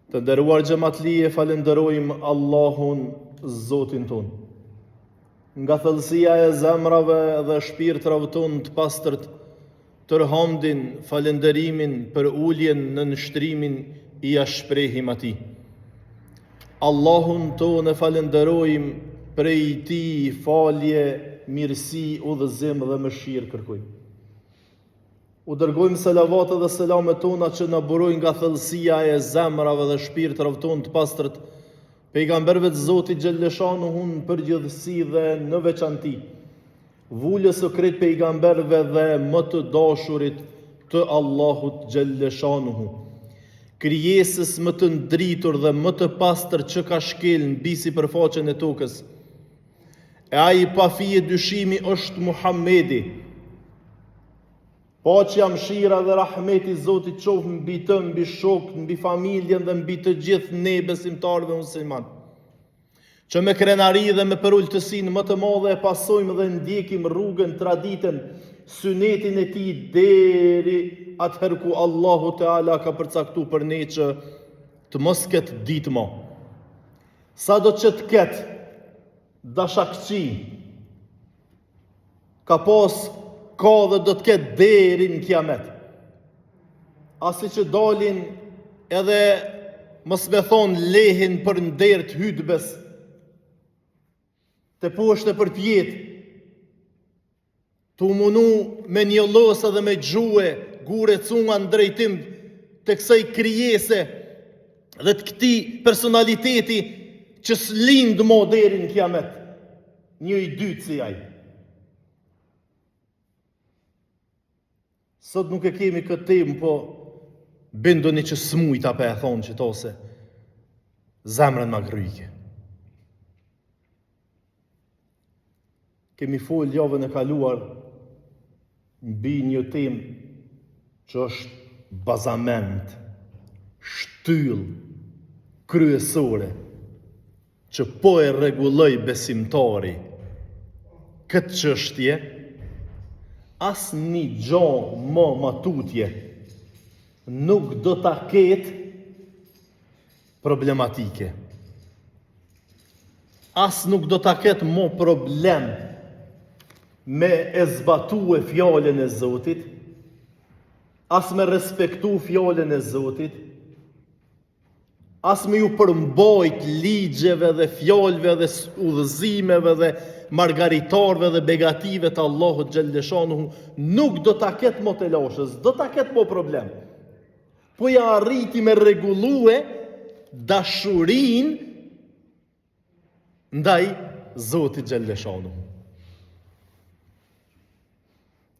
Të nderuar xhamatlie, falenderojmë Allahun Zotin ton. Nga thellësia e zemrave dhe shpirtrave ton të pastërt, tërhamdin, falenderimin për uljen në nështrimin i shprehim atij. Allahun ton e falenderojmë, prej tij falje, mirësi, udhëzim dhe mëshirë kërkojmë. U dërgojmë selavatet dhe selamet tona që na burojnë nga thellësia e zemrave dhe shpirtrave tonë të pastërt, pejgamberëve të Zotit xhalleshanuhu në përgjithësi dhe në veçanti, vulës së krejt pejgamberëve dhe më të dashurit të Allahut xhalleshanuhu, krijesës më të ndritur dhe më të pastër që ka shkel mbi sipërfaqen e tokës. E ai pa fije dyshimi është Muhamedi. Paqja, mëshira dhe rahmeti i Zotit qoftë mbi të, mbi shokët, mbi familjen dhe mbi të gjithë ne besimtarëve musliman, që me krenari dhe me përultësinë më të madhe e pasojmë dhe ndjekim rrugën, traditën, sunetin e tij deri atëherë ku Allahu Teala ka përcaktuar për ne që të mos ketë ditë më. Sado që të ketë dashakçi, ka dhe do të ketë deri në kiamet. Asi që dalin edhe mos me thonë lehin për nder të hutbes, të poshtë për pjetë, të umunu me një losë dhe me gjue, gure cunga në drejtim të kësaj krijese dhe të këtij personaliteti që s'lind më deri në kiamet, një i dytë si ai. Sot nuk e kemi këtë temë, po bindoni që smujta pe e thonë që tose zemrën ma gryke. Kemi folë javën e kaluar mbi një temë që është bazament, shtyllë kryesore, që po e rregulloi besimtari këtë çështje, as një gjo më matutje nuk do ta ketë problematike. As nuk do ta ketë më problem me e zbatue fjallën e Zotit, as me respektu fjallën e Zotit, as me ju përmbajt ligjeve dhe fjallëve dhe udhëzimeve dhe margaritarve dhe begative të Allahut xhalleshanuhu, nuk do ta ketë më të lashës, do ta ketë më problem. Po ja arriti me rregullue dashurin ndaj Zotit xhalleshanuhu.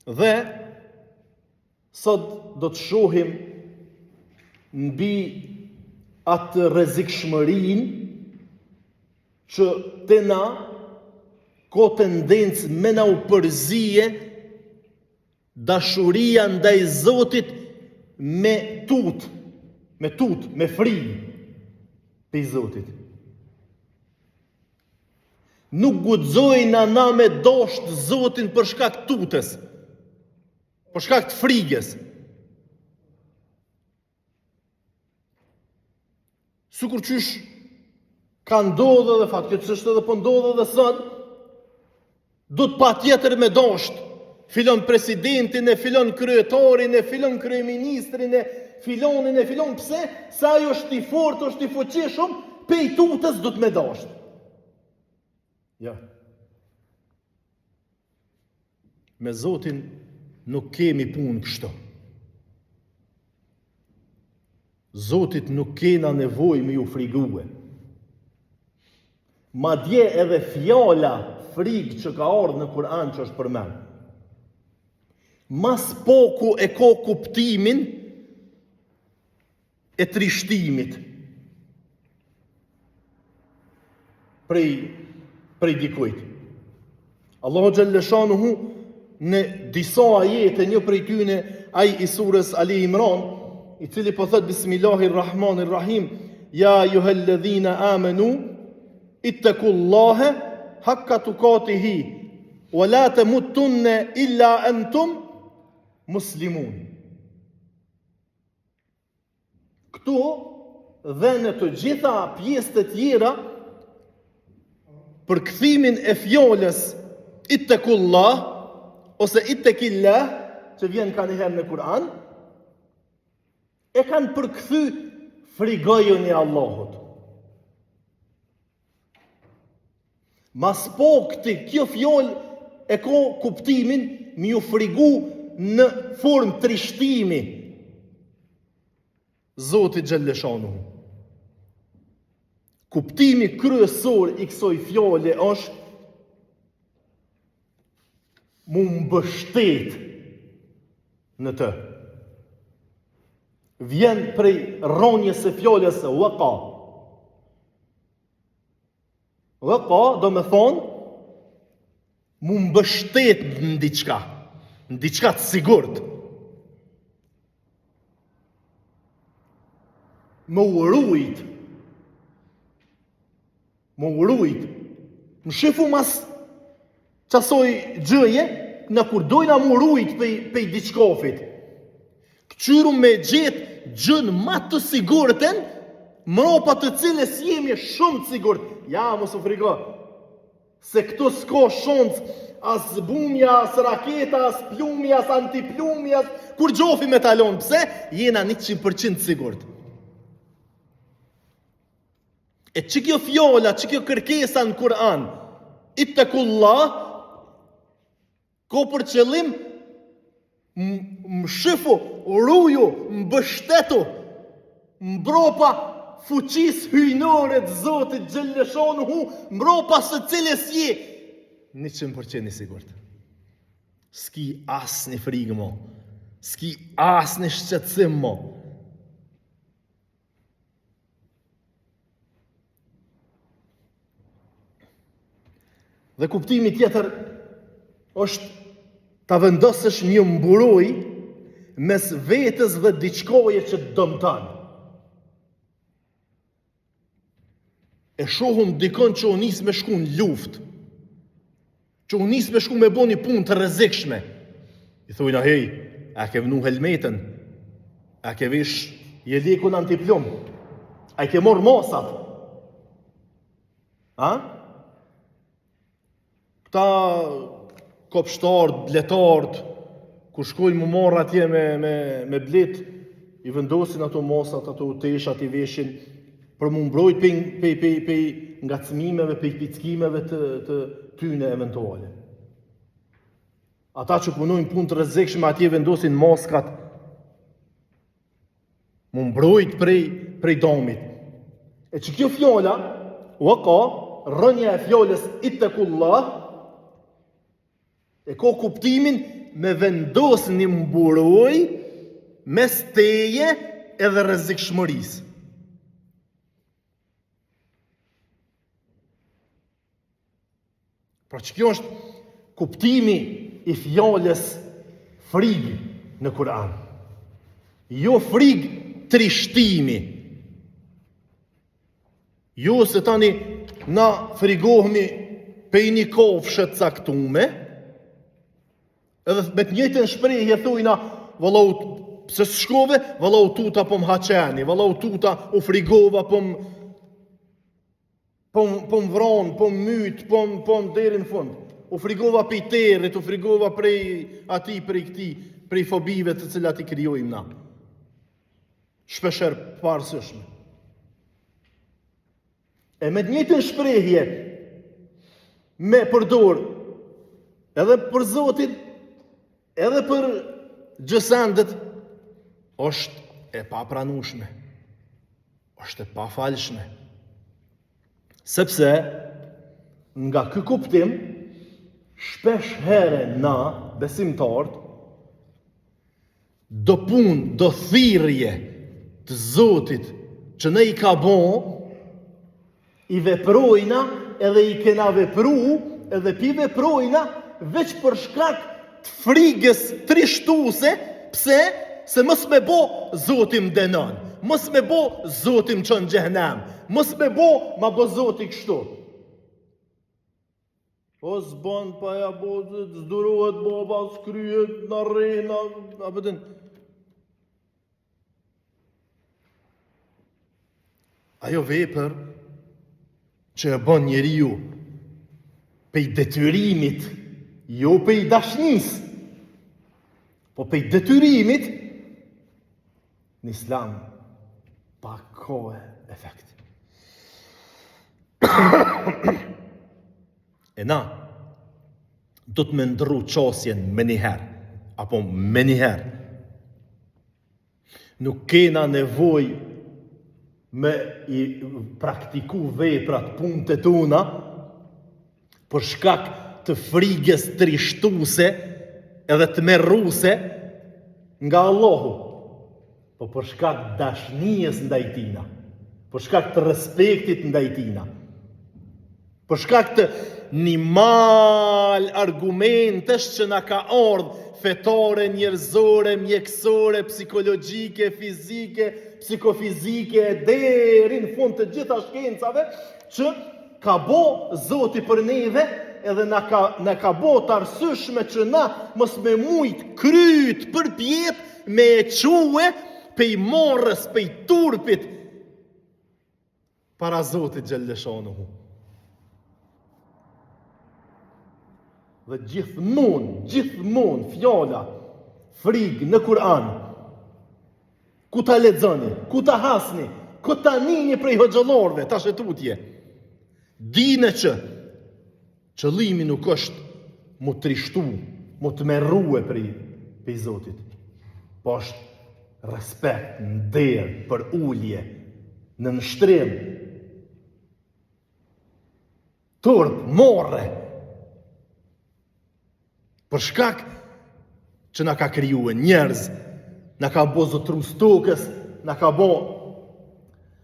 Dhe sot do të shohim mbi atë rrezikshmërinë që te na ka tendencë me na u përzije dashuria ndaj Zotit me frikë pe Zotit. Nuk guxojna na me dosht Zotin për shkak të tutës, për shkak të frikës. Sikur qysh ka ndodhur dhe fatkeqësisht edhe po ndodhet edhe sot, do të patjetër me dosht filon presidentin, e filon kryetarin, e filon kryeministrin, e filon, pse? Sa ajo është i fortë, është i fuqishëm, pej tutës do të me dosht. Ja. Me Zotin nuk kemi punë kështu. Zotit nuk kena nevojë me ju frigue. Madje edhe fjala frikë që ka ardhur në Kur'an që është përmend, mas poku e ka kuptimin e trishtimit prej dikujt. Allahu xhalleshanuhu në disa ajete, një prej tyne ai i surës Ali Imran, i cili po thot Bismillahirrahmanirrahim, ja ayyuhalladhina amanu ittaqullaha haqqa tuqatihi wa la tamutunna illa antum muslimun. Këtu dhe në të gjitha pjesët e tjera për kthimin e fjalës ittaqullah ose ittaqillah që vjen ka njëherë në Kur'an, e kanë përkthy frigojën e Allahut. Mas po kjo fjalë e ka kuptimin mi u frigu në formë trishtimi Zotit Gjellëshanu. Kuptimi kryesor i kësoj fjale është mu mbështet në të. Vjen prej rronjës së fjalës waqa. Waqa do me thonë mu mbështet në diçka të sigurt. Më urujt. Më shifu mas qasoj gjëje, në kur dojna më urujt pej diçkafit. Këqyru me gjetë gjën ma të sigurten, mropa të cilës jemi shumë të sigurt. Ja, mos u frigo. Se këtu s'ka shonc, as bumja, as raketa, as plumja, as antiplumja, kur gjofi me talon. Pse? Jena 100% sigurt. E që kjo fjolla, që kjo kërkesa në Kur'an, ittaqullah, ko për qëllim më shifu, ruju, më bështetu, mbropa fuqis hyjnore të Zotit Gjellëshanu, mbropa së cilës je 100% i sigurt. S'ki as një frigë mo, s'ki as një shqetësim mo. Dhe kuptimi tjetër është ta vendosësh një mburoj mes vetës dhe diçkoje që të dëmton. E shohum dikon që u nis me shku në luftë, që u nis me shku me bo një punë të rrezikshme. I thujna, hej, a ke vënu helmetën, a ke vish jelekun antiplum, a ke morë mosat. A? Këta kopshtarët, bletarët, ku shkojnë më marrë atje me blet, i vendosin ato mosat, ato teshat, i veshin, për më mbrojt pej ngacmimeve, pej pickimeve të tyne eventuale. Ata që punojnë punë të rrezikshme atje vendosin moskat, më mbrojt prej domit. E që kjo fjala, waqa, rënja e fjales ittaqullah, e ka kuptimin me vendos një mburoj mes teje edhe rrezikshmërisë. Pra që kjo është kuptimi i fjales frigë në Kur'an. Jo frigë trishtimi. Jo se tani na frigohemi pej një kofshë të caktume, edhe me të njëjtën shprehje thujna, vallau pse s'shkove, vallau tuta po m'haqeni, vallau tuta u frigova, po m'vron, po m'myt, po deri në fund. U frigova prej territ, u frigova prej këti, prej fobive të cilat i krijojmë na. Shpesher parësyshme. E me të njëjtën shprehje me përdor edhe për Zotin, edhe për gjësandet, është e papranueshme, është e pafalshme. Sepse, nga ky kuptim, shpesh herë na, besimtarët, do punë, do thirrje të Zotit që ne i ka bon, i veprojna edhe i kena vepru, edhe pi veprojna, veç për shkak të frigës trishtuse, pse? Se mos me bo Zotim denon, mos me bo Zotim çon xhehenam, mos me bo ma bo Zoti kështu. Po s'bën pa ja bo, s'durohet baba, s'kryhet, na rrena, a pëtën. ajo vepër që e bën njeriu pej detyrimit, jo pej dashnis, po pej detyrimit, në Islam pa kohë efekt. E na do të me ndru qasjen me njëherë, apo me njëherë. Nuk kena nevoj me i praktiku veprat punët e tona për shkak të frigës trishtuse edhe të merruse nga Allahu, po për shkak dashnijes ndaj tina, për shkak të respektit ndaj tina, për shkak të një mal argumentesh që na ka ardhë fetare, njerëzore, mjekësore, psikologjike, fizike, psikofizike, deri në fund të gjitha shkencave, që ka bo Zoti për neve, edhe na ka bo të arsyeshme që na mos me mujt kryt për pjet me e quhe pej morrës, pej turpit para Zotit Gjellëshanuhu. Dhe gjithmonë fjala frigë në Kur'an, ku ta lexoni, ku ta hasni, ku ta nini prej hoxhëllorëve, ta shetutje, dine që qëllimi nuk është mu trishtu, mu të merrue prej Zotit, po është respekt, nder, për ulje, në nështrim, turp, morre, për shkak që na ka krijuar njerëz, na ka bo zotrus tokës, na ka bo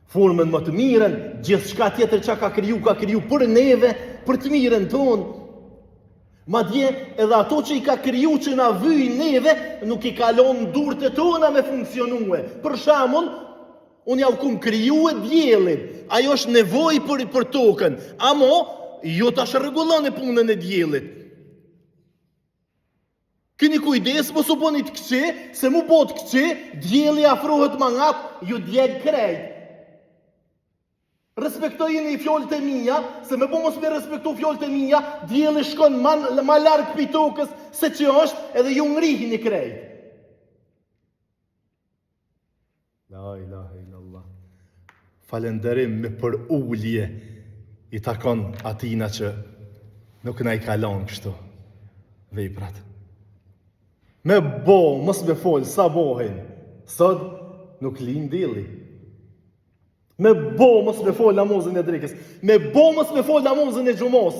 formën më të mirën, gjithçka tjetër që ka kriju për neve, për të mirën tonë. Madje edhe ato që i ka kriju që na vyj neve, nuk i kalon durët e tona me funksionue. Për shembull, unë jau kum kriju e diellin, ajo është nevoj për tokën, amo jo tash rregullon e punën e diellit. Kini kujdes, mos u bëni të këqe, se mu bot këqe, djeli afrohet mangat, ju djeg krejt. Respektojini fjalët e mia, se me po mos me respektu fjalët e mia, djeli shkon ma larg pi tokës se që është, edhe ju ngrihini krejt. La ilaha illallah. Falenderim me për ullje i takon atina që nuk na i kalon kështu veprat. Me bo, mos me fol, sa bohin, sot nuk lin dilli. Me bo, mos me fol namazin e drikës. Me bo, mos me fol namazin e gjumos.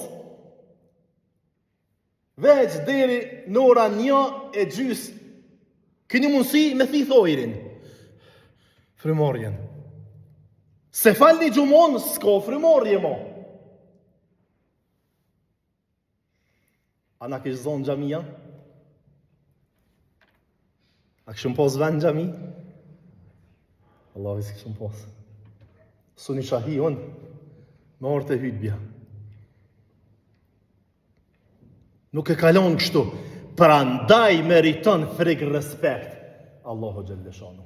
Veç deri në ora 1:30, keni mundësi me thith ojrin. Frymorjen. Se falni gjumon, s'ka frymorje mo. A na kish zonë xhamia? A këshëm pos vend xhami? Allah, s'këshëm pos. Suni shahi unë, me orë të hytbja. Nuk e kalon kështu, prandaj meriton frek respekt Allahu Gjellëshanu.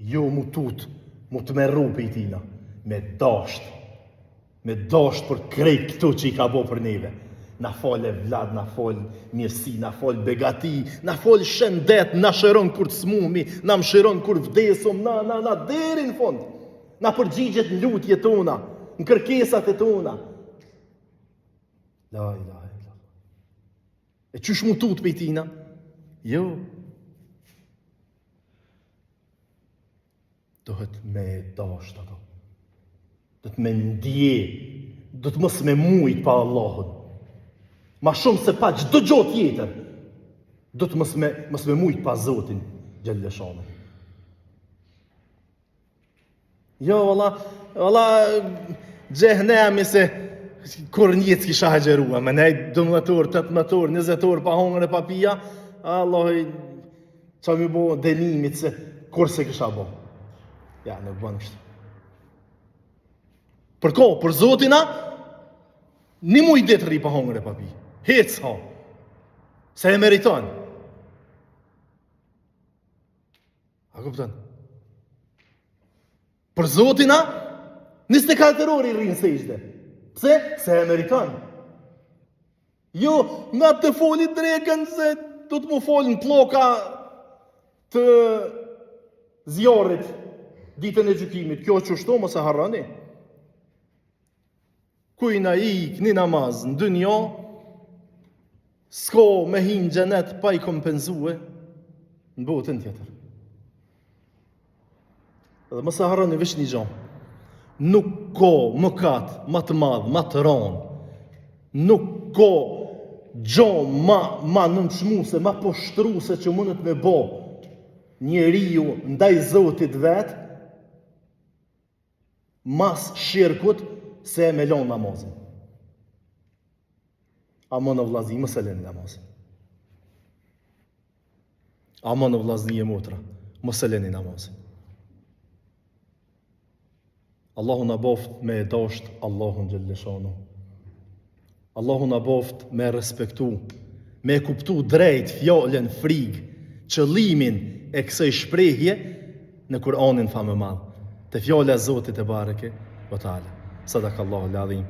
Jo mu tut, mu të merru për i tina, me dasht për krejt këtu që i ka bo për neve. Na fol e vlad, na fol mirësi, na fol begati, na fol shëndet, na shëron kur të smumi, na mshëron kur vdesum, na deri në fund. Na përgjigjet në lutjet tona, në kërkesat e tona. La ilaha illallah. E qysh mu tut për i tina? Jo. Dohet me dasht ato. Dohet me ndje, dohet mos me mujt pa Allahun. Ma shumë se pa çdo gjë tjetër, do të mos me mujt pa Zotin Gjellëshanu. Jo, valla, xhehenemi se kur njët kisha hagjerua, me nej 12 orë, 18 orë, 20 orë pa hongër e pa pija, Allah, qa mi bo denimit se kur se kisha bo. Ja, nuk bën kështu. Për ko, për Zotina, një muj ditë ri pa hongër e pa pija. Hec ha, se e meriton. A kupton? Për Zotina, 24 orë i rrinë sejdë. Pse? Se e meriton. Jo, nga të folit drekën se do të mu folin ploka të zjarrit ditën e gjykimit. Kjo që shto, mos e harroni. Kujna i këni namaz në dynja, s'ka me hinë gjenet pa i kompenzue në botën tjetër. Dhe mos e harroni veç një gjë. Nuk ka mëkat më të madh, më të rënd. Nuk ka gjë më nënçmuese, më poshtruese që mundet me bë njeriu ndaj Zotit vet, mas shirkut se me lën namazin. Ama në vllazni mos e lën namazin. Ama në vllazni e motra, mos e lëni namazin. Allahu na boft me e dasht Allahun xhelleshanu. Allahu na boft me respektu, me kuptu drejt fjalën frikë, qëllimin e kësaj shprehje në Kur'anin famë madh. Te fjala e Zotit e bareke ve taala. Sadakallahu al-azim.